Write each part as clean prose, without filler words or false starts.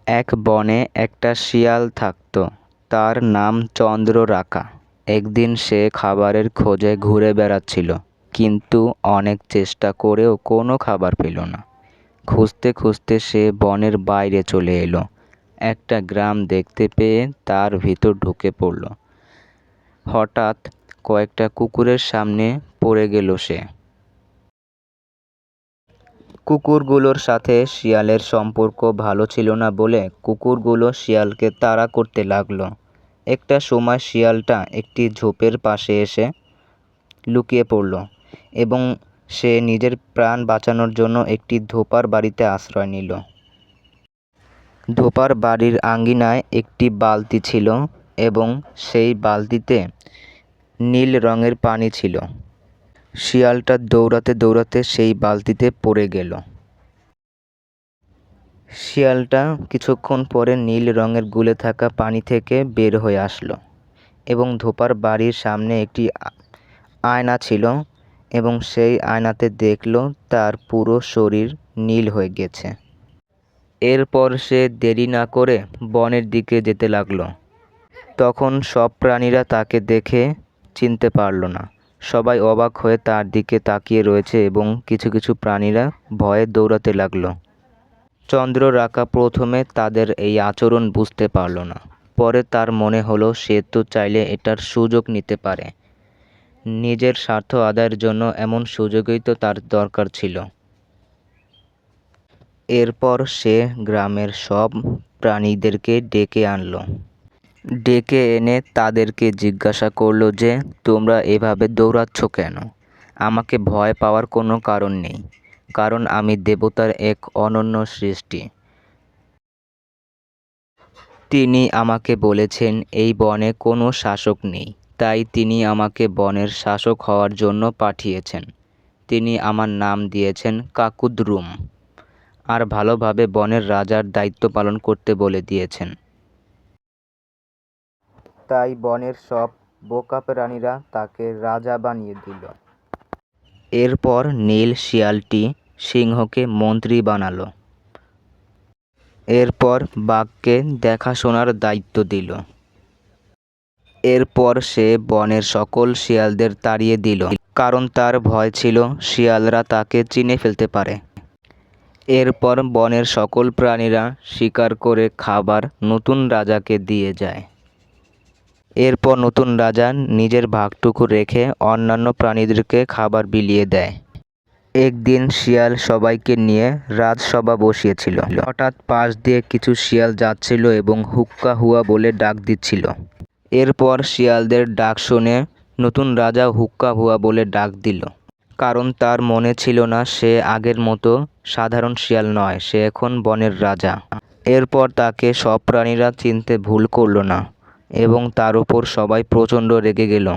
এক বনে একটা শিয়াল থাকত। তার নাম চন্দ্ররাখা। একদিন সে খাবারের খোঁজে ঘুরে বেড়াচ্ছিল, কিন্তু অনেক চেষ্টা করেও কোনো খাবার পেল না। খুঁজতে খুঁজতে সে বনের বাইরে চলে এলো। একটা গ্রাম দেখতে পেয়ে তার ভিতর ঢুকে পড়ল। হঠাৎ কয়েকটা কুকুরের সামনে পড়ে গেল সে। কুকুরগুলোর সাথে শিয়ালের সম্পর্ক ভালো ছিল না বলে কুকুরগুলো শিয়ালকে তাড়া করতে লাগলো। একটা সময় শিয়ালটা একটি ঝোপের পাশে এসে লুকিয়ে পড়ল এবং সে নিজের প্রাণ বাঁচানোর জন্য একটি ধোপার বাড়িতে আশ্রয় নিল। ধোপার বাড়ির আঙিনায় একটি বালতি ছিল এবং সেই বালতিতে নীল রঙের পানি ছিল। শিয়ালটা দৌড়াতে দৌড়াতে সেই বালতিতে পড়ে গেল। শিয়ালটা কিছুক্ষণ পরে নীল রঙের গুলে থাকা পানি থেকে বের হয়ে আসলো এবং ধোপার বাড়ির সামনে একটি আয়না ছিল এবং সেই আয়নাতে দেখল তার পুরো শরীর নীল হয়ে গেছে। এরপর সে দেরি না করে বনের দিকে যেতে লাগলো। তখন সব প্রাণীরা তাকে দেখে চিনতে পারল না। সবাই অবাক হয়ে তার দিকে তাকিয়ে রয়েছে এবং কিছু কিছু প্রাণীরা ভয়ে দৌড়াতে লাগলো। চন্দ্ররাখা প্রথমে তাদের এই আচরণ বুঝতে পারল না। পরে তার মনে হলো সে তো চাইলে এটার সুযোগ নিতে পারে। নিজের স্বার্থ আদায়ের জন্য এমন সুযোগই তো তার দরকার ছিল। এরপর সে গ্রামের সব প্রাণীদেরকে ডেকে আনলো। ডেকে এনে তাদেরকে জিজ্ঞাসা করলো যে, তোমরা এভাবে দৌড়াচ্ছ কেন? আমাকে ভয় পাওয়ার কোনো কারণ নেই, কারণ আমি দেবতার এক অনন্য সৃষ্টি। তিনি আমাকে বলেছেন এই বনে কোনো শাসক নেই, তাই তিনি আমাকে বনের শাসক হওয়ার জন্য পাঠিয়েছেন। তিনি আমার নাম দিয়েছেন কাকুদরুম, আর ভালোভাবে বনের রাজার দায়িত্ব পালন করতে বলে দিয়েছেন। তাই বনের সব বোকা প্রাণীরা তাকে রাজা বানিয়ে দিল। এরপর নীল শিয়ালটি সিংহকে মন্ত্রী বানালো। এরপর বাঘকে দেখাশোনার দায়িত্ব দিল। এরপর সে বনের সকল শিয়ালদের তাড়িয়ে দিল, কারণ তার ভয় ছিল শিয়ালরা তাকে চিনে ফেলতে পারে। এরপর বনের সকল প্রাণীরা শিকার করে খাবার নতুন রাজাকে দিয়ে যায়। এরপর নতুন রাজা নিজের ভাগটুকু রেখে অন্যান্য প্রাণীদেরকে খাবার বিলিয়ে দেয়। একদিন শিয়াল সবাইকে নিয়ে রাজসভা বসিয়েছিল। হঠাৎ পাশ দিয়ে কিছু শিয়াল যাচ্ছিল এবং হুক্কা হুয়া বলে ডাক দিচ্ছিল। এরপর শিয়ালদের ডাক শুনে নতুন রাজা হুক্কা হুয়া বলে ডাক দিল, কারণ তার মনে ছিল না সে আগের মতো সাধারণ শিয়াল নয়, সে এখন বনের রাজা। এরপর তাকে সব প্রাণীরা চিনতে ভুল করল না এবং তার উপর সবাই প্রচণ্ড রেগে গেল।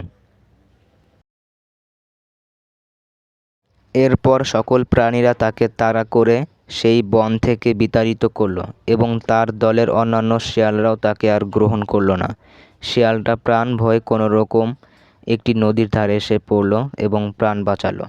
এরপর সকল প্রাণীরা তাকে তাড়া করে সেই বন থেকে বিতাড়িত করল এবং তার দলের অন্যান্য শিয়ালরাও তাকে আর গ্রহণ করল না। শিয়ালটা প্রাণ ভয়ে কোনো রকম একটি নদীর ধারে এসে পড়ল এবং প্রাণ বাঁচালো।